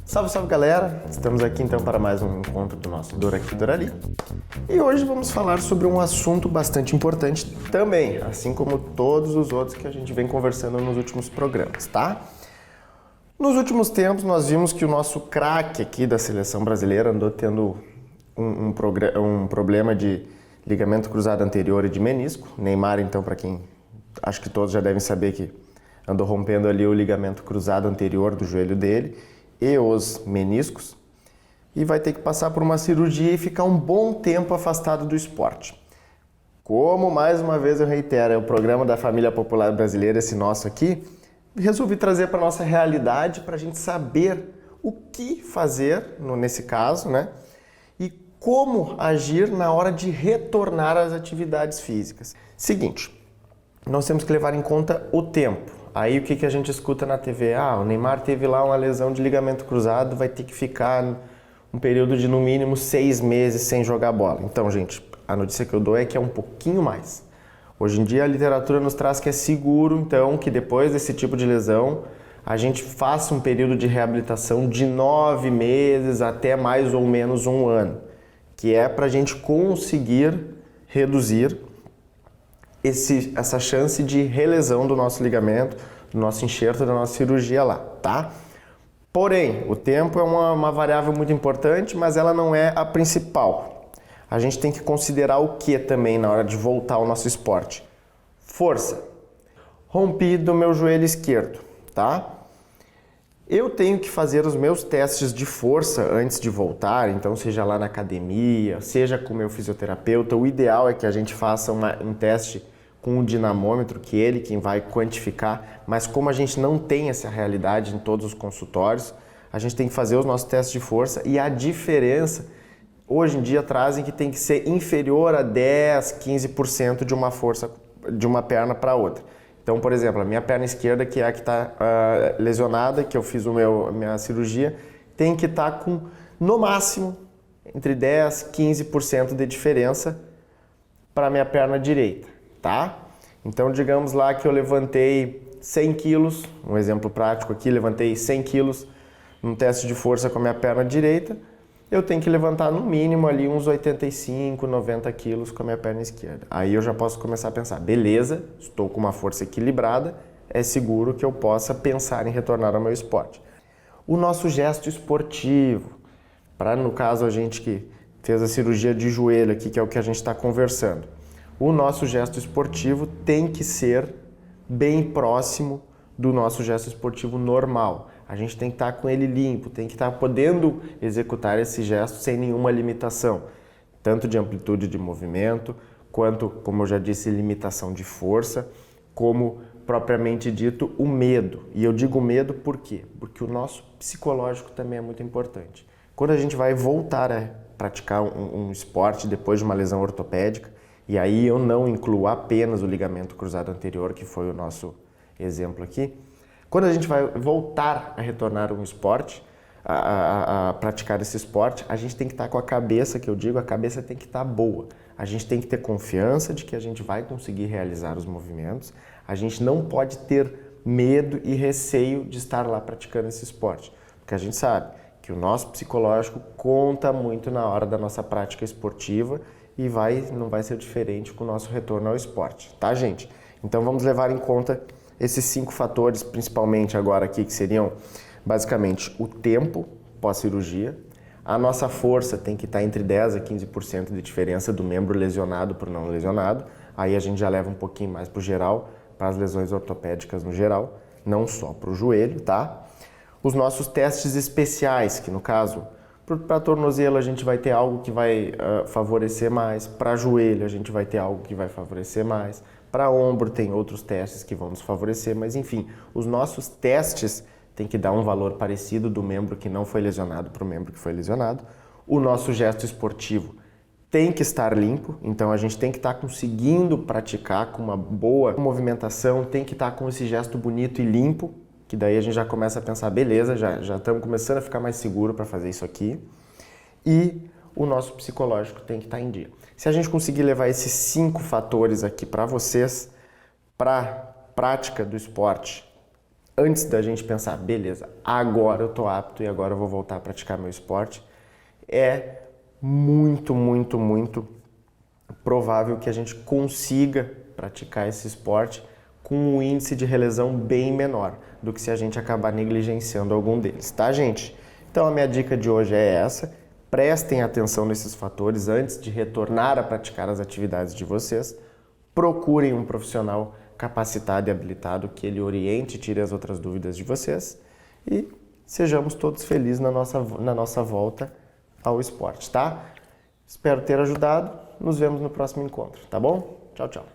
Salve, salve galera! Estamos aqui então para mais um encontro do nosso Dor Aqui, Dor Ali. E hoje vamos falar sobre um assunto bastante importante também, assim como todos os outros que a gente vem conversando nos últimos programas, tá? Nos últimos tempos nós vimos que o nosso craque aqui da seleção brasileira andou tendo um problema de ligamento cruzado anterior e de menisco. Neymar, então, para quem acho que todos já devem saber que andou rompendo ali o ligamento cruzado anterior do joelho dele e os meniscos, e vai ter que passar por uma cirurgia e ficar um bom tempo afastado do esporte. Como, mais uma vez eu reitero, é o programa da família popular brasileira, esse nosso aqui, resolvi trazer para a nossa realidade, para a gente saber o que fazer nesse caso, né? E como agir na hora de retornar às atividades físicas. Seguinte, nós temos que levar em conta o tempo. Aí o que a gente escuta na TV? O Neymar teve lá uma lesão de ligamento cruzado, vai ter que ficar um período de no mínimo 6 meses sem jogar bola. Então, gente, a notícia que eu dou é que é um pouquinho mais. Hoje em dia a literatura nos traz que é seguro, então, que depois desse tipo de lesão, a gente faça um período de reabilitação de 9 meses até mais ou menos 1 ano, que é para a gente conseguir reduzir essa chance de relesão do nosso ligamento, do nosso enxerto, da nossa cirurgia lá, tá? Porém, o tempo é uma variável muito importante, mas ela não é a principal. A gente tem que considerar o que também na hora de voltar ao nosso esporte? Força. Rompi do meu joelho esquerdo, tá? Eu tenho que fazer os meus testes de força antes de voltar, então seja lá na academia, seja com o meu fisioterapeuta. O ideal é que a gente faça um teste com o dinamômetro, que ele quem vai quantificar, mas como a gente não tem essa realidade em todos os consultórios, a gente tem que fazer os nossos testes de força e a diferença, hoje em dia, trazem que tem que ser inferior a 10, 15% de uma força de uma perna para outra. Então, por exemplo, a minha perna esquerda, que é a que está lesionada, que eu fiz a minha cirurgia, tem que estar com, no máximo, entre 10 e 15% de diferença para a minha perna direita, tá? Então, digamos lá que eu levantei 100 quilos, um exemplo prático aqui, levantei 100 quilos num teste de força com a minha perna direita, eu tenho que levantar no mínimo ali uns 85, 90 quilos com a minha perna esquerda. Aí eu já posso começar a pensar, beleza, estou com uma força equilibrada, é seguro que eu possa pensar em retornar ao meu esporte. O nosso gesto esportivo, para no caso a gente que fez a cirurgia de joelho aqui, que é o que a gente está conversando, o nosso gesto esportivo tem que ser bem próximo do nosso gesto esportivo normal. A gente tem que estar com ele limpo, tem que estar podendo executar esse gesto sem nenhuma limitação, tanto de amplitude de movimento, quanto, como eu já disse, limitação de força, como propriamente dito o medo. E eu digo medo por quê? Porque o nosso psicológico também é muito importante. Quando a gente vai voltar a praticar um esporte depois de uma lesão ortopédica, e aí eu não incluo apenas o ligamento cruzado anterior, que foi o nosso exemplo aqui, quando a gente vai voltar a retornar um esporte, a praticar esse esporte, a gente tem que estar com a cabeça, que eu digo, a cabeça tem que estar boa. A gente tem que ter confiança de que a gente vai conseguir realizar os movimentos. A gente não pode ter medo e receio de estar lá praticando esse esporte, porque a gente sabe que o nosso psicológico conta muito na hora da nossa prática esportiva e não vai ser diferente com o nosso retorno ao esporte, tá, gente? Então vamos levar em conta esses 5 fatores, principalmente agora aqui, que seriam basicamente o tempo pós-cirurgia. A nossa força tem que estar entre 10 a 15% de diferença do membro lesionado para o não lesionado. Aí a gente já leva um pouquinho mais para o geral, para as lesões ortopédicas no geral, não só para o joelho, tá? Os nossos testes especiais, que no caso, para tornozelo a gente vai ter algo que vai favorecer mais, para joelho a gente vai ter algo que vai favorecer mais, para ombro tem outros testes que vão nos favorecer, mas enfim, os nossos testes têm que dar um valor parecido do membro que não foi lesionado para o membro que foi lesionado. O nosso gesto esportivo tem que estar limpo, então a gente tem que estar conseguindo praticar com uma boa movimentação, tem que estar com esse gesto bonito e limpo, que daí a gente já começa a pensar, beleza, já estamos começando a ficar mais seguro para fazer isso aqui. E o nosso psicológico tem que estar em dia. Se a gente conseguir levar esses 5 fatores aqui para vocês, para prática do esporte, antes da gente pensar, beleza, agora eu tô apto e agora eu vou voltar a praticar meu esporte, é muito, muito, muito provável que a gente consiga praticar esse esporte com um índice de relesão bem menor do que se a gente acabar negligenciando algum deles, tá, gente? Então a minha dica de hoje é essa. Prestem atenção nesses fatores antes de retornar a praticar as atividades de vocês. Procurem um profissional capacitado e habilitado que ele oriente e tire as outras dúvidas de vocês e sejamos todos felizes na nossa volta ao esporte, tá? Espero ter ajudado. Nos vemos no próximo encontro, tá bom? Tchau, tchau.